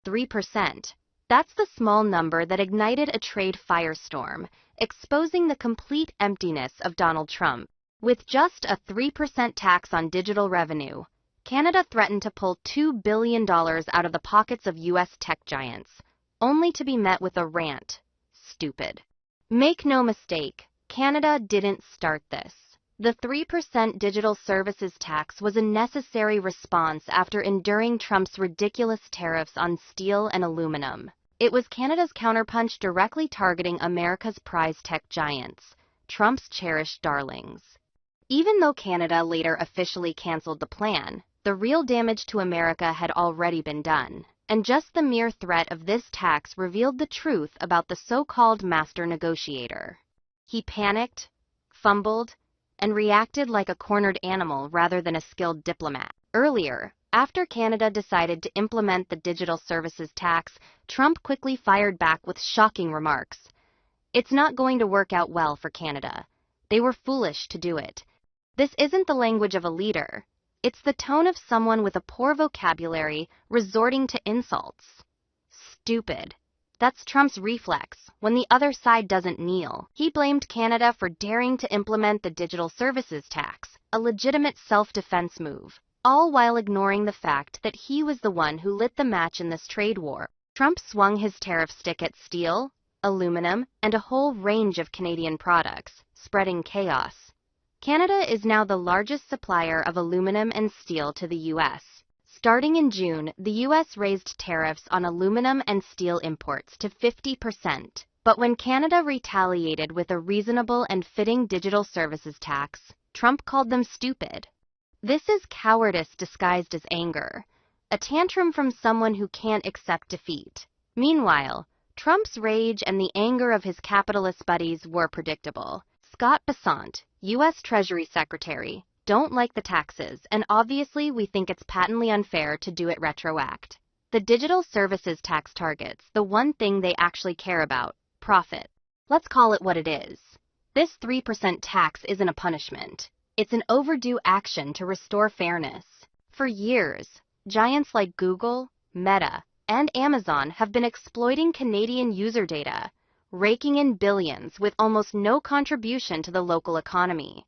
3%. That's the small number that ignited a trade firestorm, exposing the complete emptiness of Donald Trump. With just a 3% tax on digital revenue, Canada threatened to pull $2 billion out of the pockets of U.S. tech giants, only to be met with a rant. Stupid. Make no mistake, Canada didn't start this. The 3% digital services tax was a necessary response after enduring Trump's ridiculous tariffs on steel and aluminum. It was Canada's counterpunch directly targeting America's prize tech giants, Trump's cherished darlings. Even though Canada later officially canceled the plan, the real damage to America had already been done, and just the mere threat of this tax revealed the truth about the so-called master negotiator. He panicked, fumbled, and reacted like a cornered animal rather than a skilled diplomat. Earlier, after Canada decided to implement the digital services tax, Trump quickly fired back with shocking remarks. It's not going to work out well for Canada. They were foolish to do it. This isn't the language of a leader. It's the tone of someone with a poor vocabulary resorting to insults. Stupid. That's Trump's reflex when the other side doesn't kneel. He blamed Canada for daring to implement the digital services tax, a legitimate self-defense move, all while ignoring the fact that he was the one who lit the match in this trade war. Trump swung his tariff stick at steel, aluminum, and a whole range of Canadian products, spreading chaos. Canada is now the largest supplier of aluminum and steel to the U.S. Starting in June, the U.S. raised tariffs on aluminum and steel imports to 50%. But when Canada retaliated with a reasonable and fitting digital services tax, Trump called them stupid. This is cowardice disguised as anger, a tantrum from someone who can't accept defeat. Meanwhile, Trump's rage and the anger of his capitalist buddies were predictable. Scott Bessent, U.S. Treasury Secretary, don't like the taxes, and obviously we think it's patently unfair to do it retroact. The digital services tax targets the one thing they actually care about, profit. Let's call it what it is. This 3% tax isn't a punishment. It's an overdue action to restore fairness. For years, giants like Google, Meta, and Amazon have been exploiting Canadian user data, raking in billions with almost no contribution to the local economy.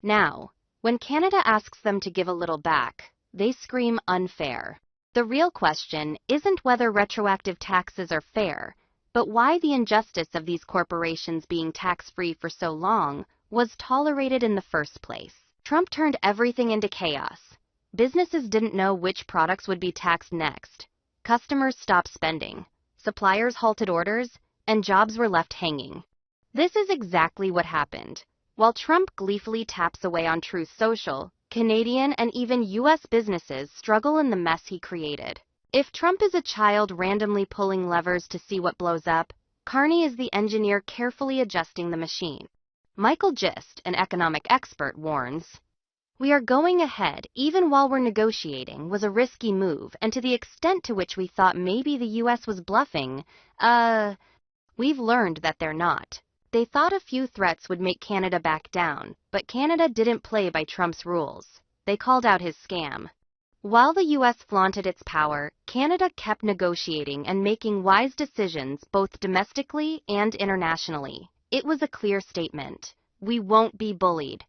Now, when Canada asks them to give a little back, they scream unfair. The real question isn't whether retroactive taxes are fair, but why the injustice of these corporations being tax-free for so long was tolerated in the first place. Trump turned everything into chaos. Businesses didn't know which products would be taxed next. Customers stopped spending, suppliers halted orders, and jobs were left hanging. This is exactly what happened. While Trump gleefully taps away on Truth Social, Canadian and even U.S. businesses struggle in the mess he created. If Trump is a child randomly pulling levers to see what blows up, Carney is the engineer carefully adjusting the machine. Michael Gist, an economic expert, warns, "We are going ahead even while we're negotiating was a risky move, and to the extent to which we thought maybe the U.S. was bluffing, we've learned that they're not. They thought a few threats would make Canada back down, but Canada didn't play by Trump's rules. They called out his scam." While the U.S. flaunted its power, Canada kept negotiating and making wise decisions both domestically and internationally. It was a clear statement. We won't be bullied.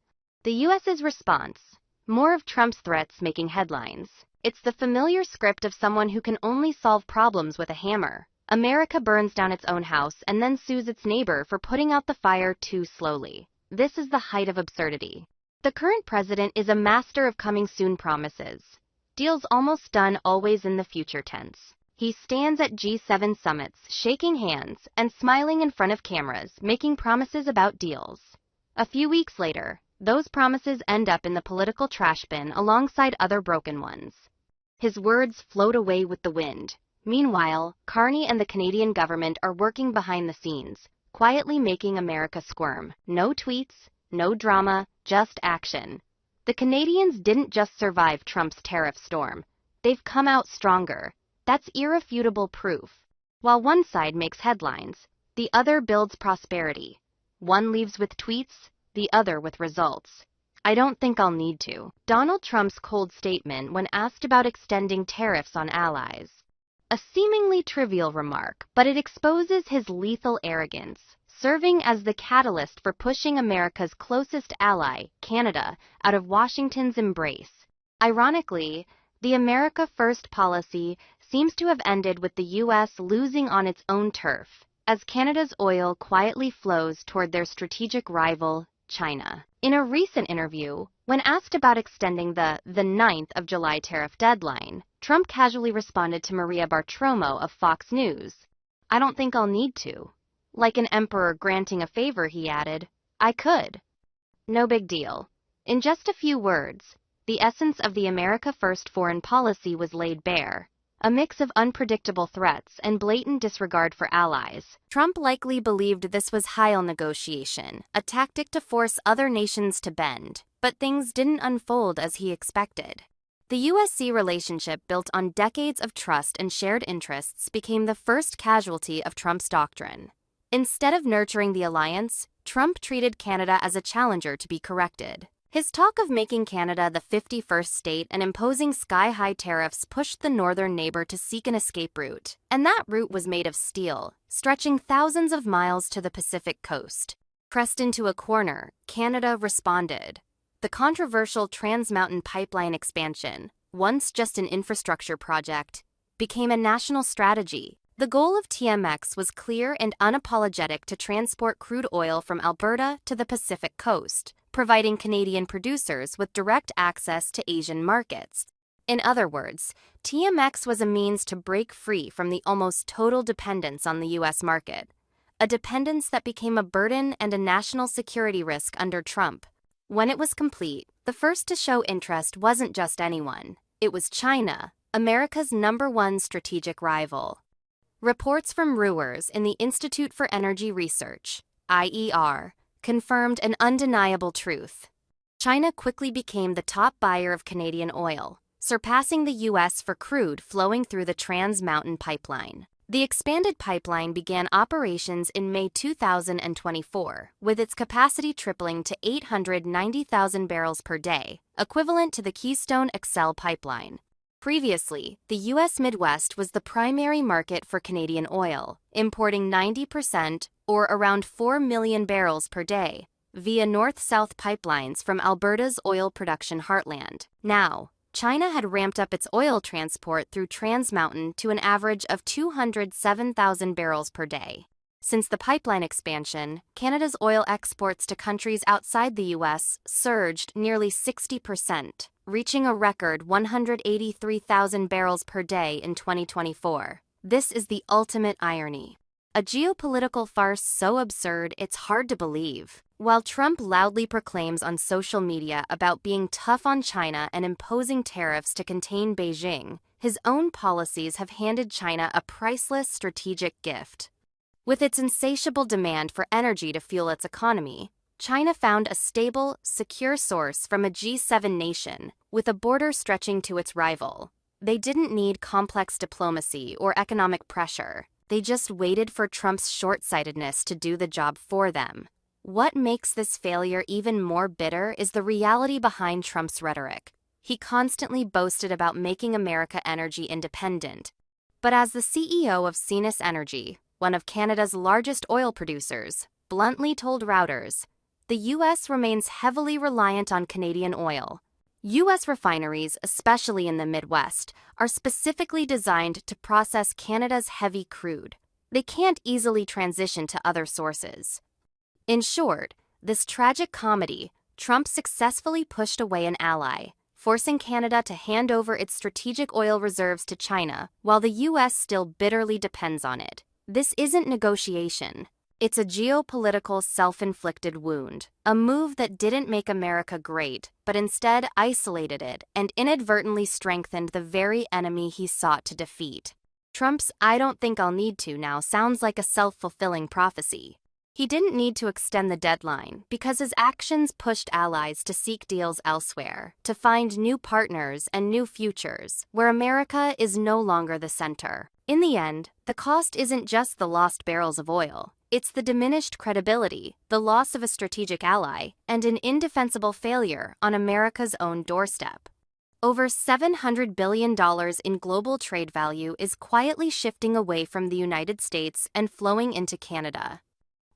The U.S.'s response? More of Trump's threats making headlines. It's the familiar script of someone who can only solve problems with a hammer. America burns down its own house and then sues its neighbor for putting out the fire too slowly. This is the height of absurdity. The current president is a master of coming soon promises. Deals almost done, always in the future tense. He stands at G7 summits, shaking hands and smiling in front of cameras, making promises about deals. A few weeks later, those promises end up in the political trash bin alongside other broken ones. His words float away with the wind. Meanwhile, Carney and the Canadian government are working behind the scenes, quietly making America squirm. No tweets, no drama, just action. The Canadians didn't just survive Trump's tariff storm. They've come out stronger. That's irrefutable proof. While one side makes headlines, the other builds prosperity. One leaves with tweets, the other with results. I don't think I'll need to. Donald Trump's cold statement when asked about extending tariffs on allies. A seemingly trivial remark, but it exposes his lethal arrogance, serving as the catalyst for pushing America's closest ally, Canada, out of Washington's embrace. Ironically, the America First policy seems to have ended with the U.S. losing on its own turf, as Canada's oil quietly flows toward their strategic rival, China. In a recent interview, when asked about extending the 9th of July tariff deadline, Trump casually responded to Maria Bartiromo of Fox News, "I don't think I'll need to." Like an emperor granting a favor, he added, "I could. No big deal." In just a few words, the essence of the America First foreign policy was laid bare. A mix of unpredictable threats and blatant disregard for allies. Trump likely believed this was Heil negotiation, a tactic to force other nations to bend, but things didn't unfold as he expected. The U.S.-C relationship, built on decades of trust and shared interests, became the first casualty of Trump's doctrine. Instead of nurturing the alliance, Trump treated Canada as a challenger to be corrected. His talk of making Canada the 51st state and imposing sky-high tariffs pushed the northern neighbor to seek an escape route, and that route was made of steel, stretching thousands of miles to the Pacific coast. Pressed into a corner, Canada responded. The controversial Trans Mountain Pipeline expansion, once just an infrastructure project, became a national strategy. The goal of TMX was clear and unapologetic: to transport crude oil from Alberta to the Pacific coast, providing Canadian producers with direct access to Asian markets. In other words, TMX was a means to break free from the almost total dependence on the U.S. market, a dependence that became a burden and a national security risk under Trump. When it was complete, the first to show interest wasn't just anyone. It was China, America's #1 strategic rival. Reports from Reuters in the Institute for Energy Research, IER, confirmed an undeniable truth. China quickly became the top buyer of Canadian oil, surpassing the U.S. for crude flowing through the Trans Mountain Pipeline. The expanded pipeline began operations in May 2024, with its capacity tripling to 890,000 barrels per day, equivalent to the Keystone XL pipeline. Previously, the U.S. Midwest was the primary market for Canadian oil, importing 90%, or around 4 million barrels per day, via north-south pipelines from Alberta's oil production heartland. Now, China had ramped up its oil transport through Trans Mountain to an average of 207,000 barrels per day. Since the pipeline expansion, Canada's oil exports to countries outside the U.S. surged nearly 60%, reaching a record 183,000 barrels per day in 2024. This is the ultimate irony. A geopolitical farce so absurd it's hard to believe. While Trump loudly proclaims on social media about being tough on China and imposing tariffs to contain Beijing, his own policies have handed China a priceless strategic gift. With its insatiable demand for energy to fuel its economy, China found a stable, secure source from a G7 nation, with a border stretching to its rival. They didn't need complex diplomacy or economic pressure. They just waited for Trump's short-sightedness to do the job for them. What makes this failure even more bitter is the reality behind Trump's rhetoric. He constantly boasted about making America energy independent. But as the CEO of Cenis Energy, one of Canada's largest oil producers, bluntly told Reuters, the U.S. remains heavily reliant on Canadian oil. U.S. refineries, especially in the Midwest, are specifically designed to process Canada's heavy crude. They can't easily transition to other sources. In short, this tragic comedy, Trump successfully pushed away an ally, forcing Canada to hand over its strategic oil reserves to China, while the U.S. still bitterly depends on it. This isn't negotiation. It's a geopolitical self-inflicted wound, a move that didn't make America great, but instead isolated it and inadvertently strengthened the very enemy he sought to defeat. Trump's "I don't think I'll need to" now sounds like a self-fulfilling prophecy. He didn't need to extend the deadline because his actions pushed allies to seek deals elsewhere, to find new partners and new futures, where America is no longer the center. In the end, the cost isn't just the lost barrels of oil. It's the diminished credibility, the loss of a strategic ally, and an indefensible failure on America's own doorstep. Over $700 billion in global trade value is quietly shifting away from the United States and flowing into Canada.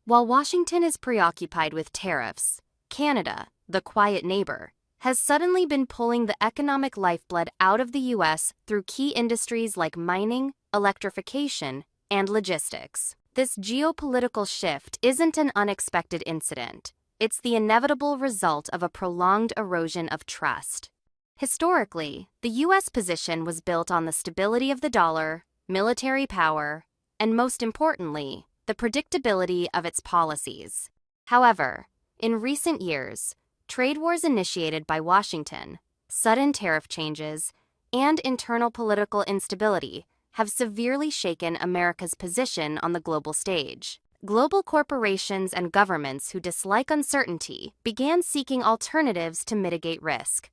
While Washington is preoccupied with tariffs, Canada, the quiet neighbor, has suddenly been pulling the economic lifeblood out of the U.S. through key industries like mining, electrification, and logistics. This geopolitical shift isn't an unexpected incident. It's the inevitable result of a prolonged erosion of trust. Historically, the U.S. position was built on the stability of the dollar, military power, and most importantly, the predictability of its policies. However, in recent years, trade wars initiated by Washington, sudden tariff changes, and internal political instability have severely shaken America's position on the global stage. Global corporations and governments who dislike uncertainty began seeking alternatives to mitigate risk.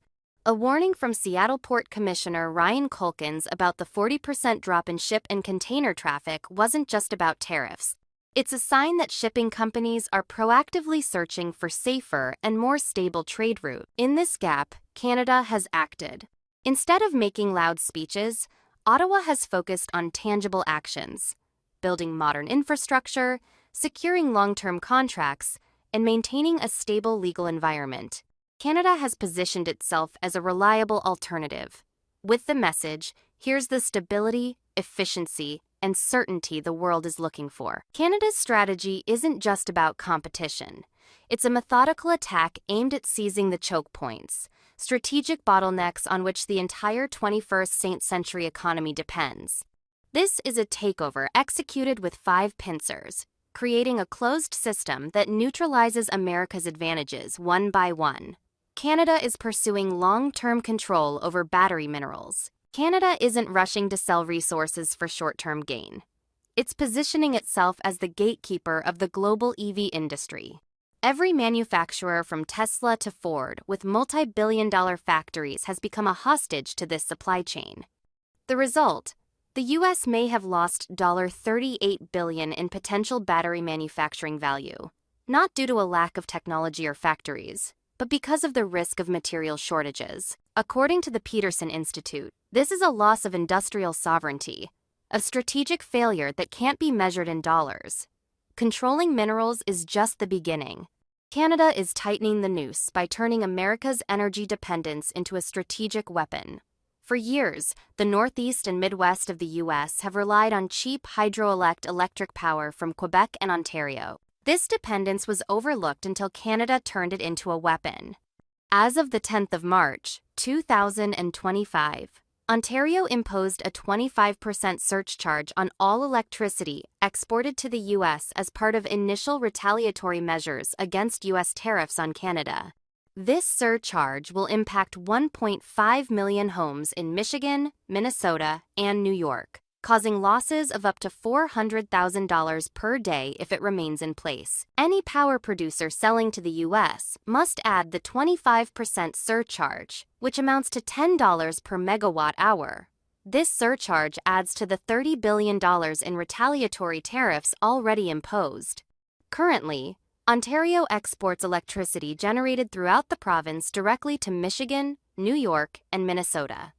A warning from Seattle Port Commissioner Ryan Culkins about the 40% drop in ship and container traffic wasn't just about tariffs. It's a sign that shipping companies are proactively searching for safer and more stable trade routes. In this gap, Canada has acted. Instead of making loud speeches, Ottawa has focused on tangible actions, building modern infrastructure, securing long-term contracts, and maintaining a stable legal environment. Canada has positioned itself as a reliable alternative. With the message, here's the stability, efficiency, and certainty the world is looking for. Canada's strategy isn't just about competition. It's a methodical attack aimed at seizing the choke points, strategic bottlenecks on which the entire 21st century economy depends. This is a takeover executed with 5 pincers, creating a closed system that neutralizes America's advantages one by one. Canada is pursuing long-term control over battery minerals. Canada isn't rushing to sell resources for short-term gain. It's positioning itself as the gatekeeper of the global EV industry. Every manufacturer from Tesla to Ford with multi-billion-dollar factories has become a hostage to this supply chain. The result? The U.S. may have lost $38 billion in potential battery manufacturing value, not due to a lack of technology or factories, but because of the risk of material shortages. According to the Peterson Institute, this is a loss of industrial sovereignty, a strategic failure that can't be measured in dollars. Controlling minerals is just the beginning. Canada is tightening the noose by turning America's energy dependence into a strategic weapon. For years, the Northeast and Midwest of the U.S. have relied on cheap hydroelectric power from Quebec and Ontario. This dependence was overlooked until Canada turned it into a weapon. As of the 10th of March, 2025, Ontario imposed a 25% surcharge on all electricity exported to the U.S. as part of initial retaliatory measures against U.S. tariffs on Canada. This surcharge will impact 1.5 million homes in Michigan, Minnesota, and New York, causing losses of up to $400,000 per day if it remains in place. Any power producer selling to the U.S. must add the 25% surcharge, which amounts to $10 per megawatt hour. This surcharge adds to the $30 billion in retaliatory tariffs already imposed. Currently, Ontario exports electricity generated throughout the province directly to Michigan, New York, and Minnesota.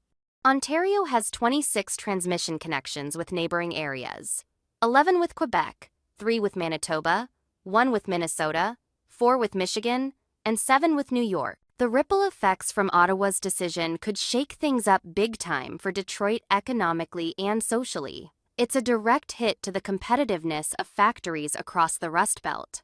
Ontario has 26 transmission connections with neighboring areas, 11 with Quebec, 3 with Manitoba, 1 with Minnesota, 4 with Michigan, and 7 with New York. The ripple effects from Ottawa's decision could shake things up big time for Detroit economically and socially. It's a direct hit to the competitiveness of factories across the Rust Belt.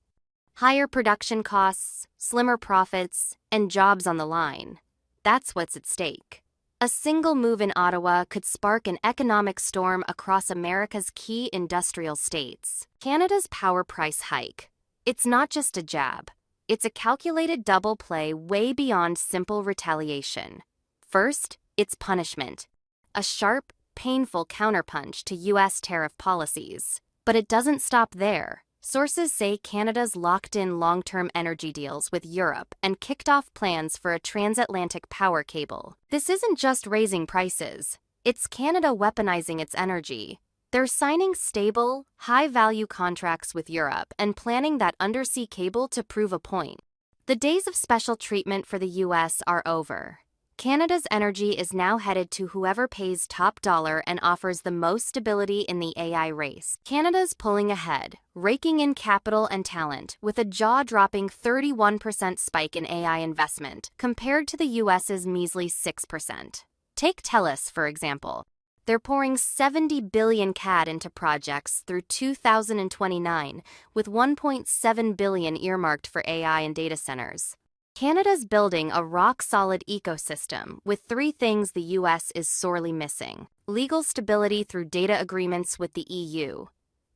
Higher production costs, slimmer profits, and jobs on the line. That's what's at stake. A single move in Ottawa could spark an economic storm across America's key industrial states. Canada's power price hike. It's not just a jab. It's a calculated double play way beyond simple retaliation. First, it's punishment. A sharp, painful counterpunch to U.S. tariff policies. But it doesn't stop there. Sources say Canada's locked in long-term energy deals with Europe and kicked off plans for a transatlantic power cable. This isn't just raising prices. It's Canada weaponizing its energy. They're signing stable, high-value contracts with Europe and planning that undersea cable to prove a point. The days of special treatment for the U.S. are over. Canada's energy is now headed to whoever pays top dollar and offers the most stability in the AI race. Canada's pulling ahead, raking in capital and talent, with a jaw-dropping 31% spike in AI investment, compared to the US's measly 6%. Take TELUS, for example. They're pouring 70 billion CAD into projects through 2029, with 1.7 billion earmarked for AI and data centers. Canada's building a rock-solid ecosystem with three things the US is sorely missing: legal stability through data agreements with the EU,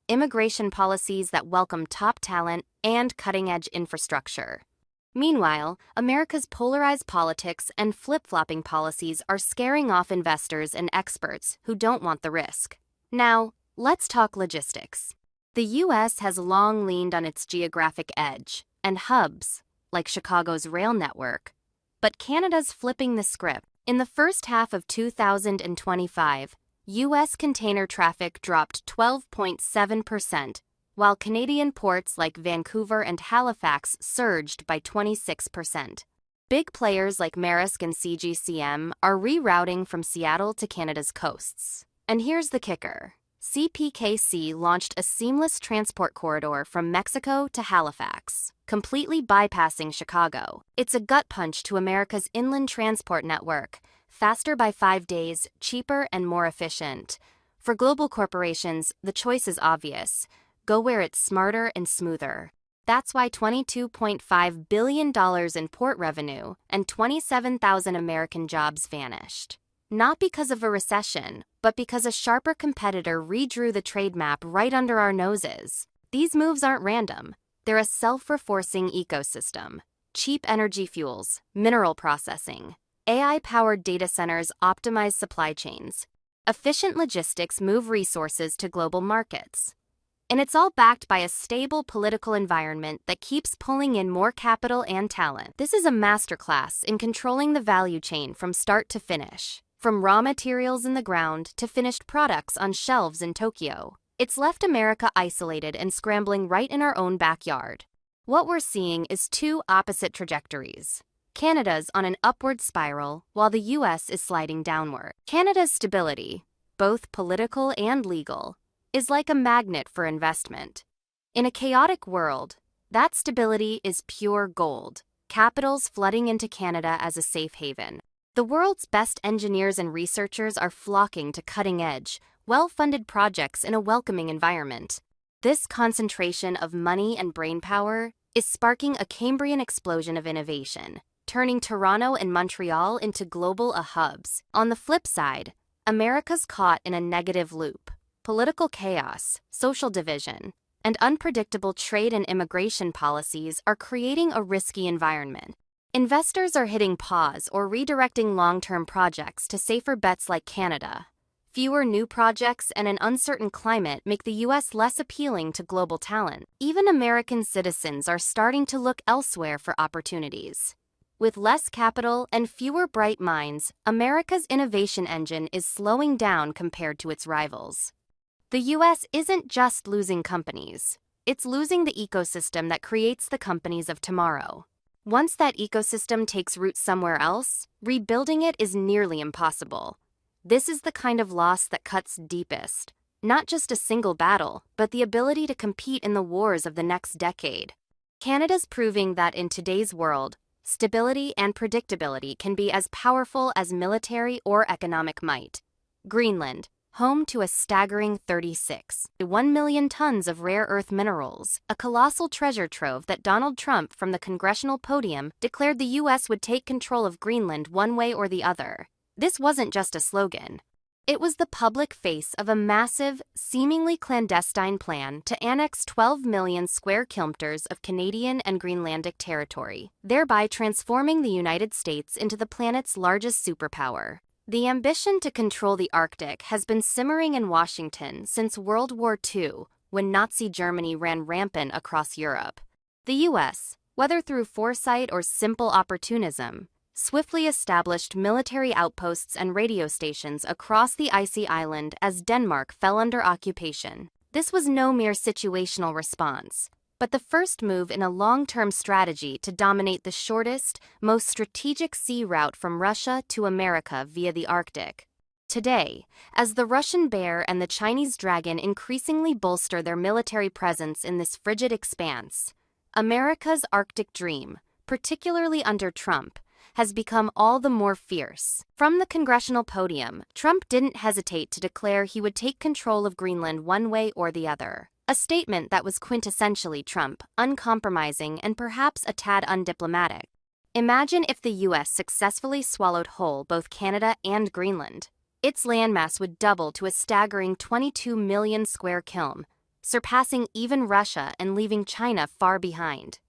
immigration policies that welcome top talent, and cutting-edge infrastructure. Meanwhile, America's polarized politics and flip-flopping policies are scaring off investors and experts who don't want the risk. Now, let's talk logistics. The US has long leaned on its geographic edge and hubs, like Chicago's rail network. But Canada's flipping the script. In the first half of 2025, U.S. container traffic dropped 12.7%, while Canadian ports like Vancouver and Halifax surged by 26%. Big players like Maersk and CGCM are rerouting from Seattle to Canada's coasts. And here's the kicker. CPKC launched a seamless transport corridor from Mexico to Halifax, completely bypassing Chicago. It's a gut punch to America's inland transport network, faster by 5 days, cheaper and more efficient. For global corporations, the choice is obvious. Go where it's smarter and smoother. That's why $22.5 billion in port revenue and 27,000 American jobs vanished. Not because of a recession, but because a sharper competitor redrew the trade map right under our noses. These moves aren't random. They're a self-reinforcing ecosystem. Cheap energy fuels, mineral processing, AI-powered data centers optimize supply chains. Efficient logistics move resources to global markets. And it's all backed by a stable political environment that keeps pulling in more capital and talent. This is a masterclass in controlling the value chain from start to finish. From raw materials in the ground to finished products on shelves in Tokyo. It's left America isolated and scrambling right in our own backyard. What we're seeing is two opposite trajectories. Canada's on an upward spiral, while the US is sliding downward. Canada's stability, both political and legal, is like a magnet for investment. In a chaotic world, that stability is pure gold, capitals flooding into Canada as a safe haven. The world's best engineers and researchers are flocking to cutting-edge, well-funded projects in a welcoming environment. This concentration of money and brainpower is sparking a Cambrian explosion of innovation, turning Toronto and Montreal into global hubs. On the flip side, America's caught in a negative loop. Political chaos, social division, and unpredictable trade and immigration policies are creating a risky environment. Investors are hitting pause or redirecting long-term projects to safer bets like Canada. Fewer new projects and an uncertain climate make the U.S. less appealing to global talent. Even American citizens are starting to look elsewhere for opportunities. With less capital and fewer bright minds, America's innovation engine is slowing down compared to its rivals. The U.S. isn't just losing companies. It's losing the ecosystem that creates the companies of tomorrow. Once that ecosystem takes root somewhere else, rebuilding it is nearly impossible. This is the kind of loss that cuts deepest. Not just a single battle, but the ability to compete in the wars of the next decade. Canada's proving that in today's world, stability and predictability can be as powerful as military or economic might. Greenland, home to a staggering 36.1 million tons of rare earth minerals, a colossal treasure trove that Donald Trump from the congressional podium declared the U.S. would take control of Greenland one way or the other. This wasn't just a slogan. It was the public face of a massive, seemingly clandestine plan to annex 12 million square kilometers of Canadian and Greenlandic territory, thereby transforming the United States into the planet's largest superpower. The ambition to control the Arctic has been simmering in Washington since World War II, when Nazi Germany ran rampant across Europe. The U.S., whether through foresight or simple opportunism, swiftly established military outposts and radio stations across the icy island as Denmark fell under occupation. This was no mere situational response. but the first move in a long-term strategy to dominate the shortest, most strategic sea route from Russia to America via the Arctic. Today, as the Russian Bear and the Chinese Dragon increasingly bolster their military presence in this frigid expanse, America's Arctic dream, particularly under Trump, has become all the more fierce. From the congressional podium, Trump didn't hesitate to declare he would take control of Greenland one way or the other. A statement that was quintessentially Trump, uncompromising and perhaps a tad undiplomatic. Imagine if the US successfully swallowed whole both Canada and Greenland. Its landmass would double to a staggering 22 million square km, surpassing even Russia and leaving China far behind.